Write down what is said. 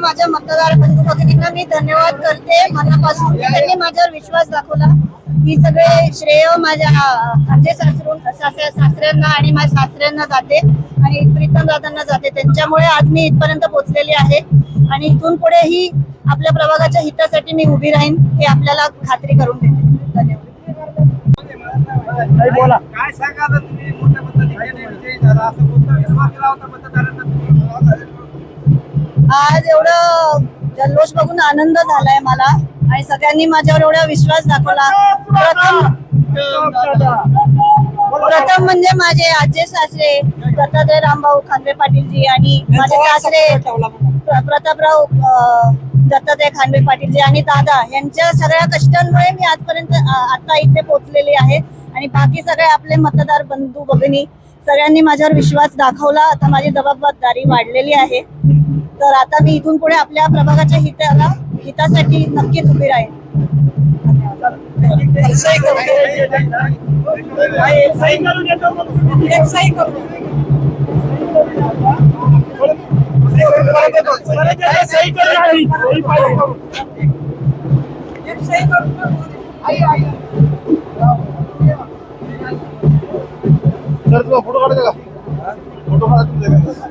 माझ्या मतदार बंधू भगिनींना मी धन्यवाद करते मनापासून. त्यांनी माझ्यावर विश्वास दाखवला. ही सगळे श्रेय माझ्या आजी सासऱ्यांना आणि माझ्या सासऱ्यांना जाते आणि प्रीतम दादांना जाते. त्यांच्यामुळे आज मी इथपर्यंत पोहोचलेली आहे आणि इथून पुढे ही आपल्या प्रभागाच्या हितासाठी मी उभी राहीन हे आपल्याला खात्री करून देते. धन्यवाद. काय सांगाल तुम्ही मोठ्या मताधिक्याने विजयी झाला असं कोणता विश्वास दिला होता मतदारांना? आज एवढं जल्लोष बघून आनंद झालाय मला आणि सगळ्यांनी माझ्यावर एवढा विश्वास दाखवला. प्रथम म्हणजे माझे आजे सासरे दत्तात्रय रामभाऊ खांदे पाटीलजी आणि माझे सासरे प्रतापराव दत्तात्रय खांदे पाटीलजी आणि दादा यांच्या सगळ्या कष्टांमुळे मी आजपर्यंत आता इथे पोहोचलेली आहे आणि बाकी सगळे आपले मतदार बंधू भगिनी सगळ्यांनी माझ्यावर विश्वास दाखवला. आता माझी जबाबदारी वाढलेली आहे. तर आता मी इथून पुढे आपल्या प्रभागाच्या हितासाठी नक्कीच उभी राहील. फोटो काढायचा का? फोटो काढा.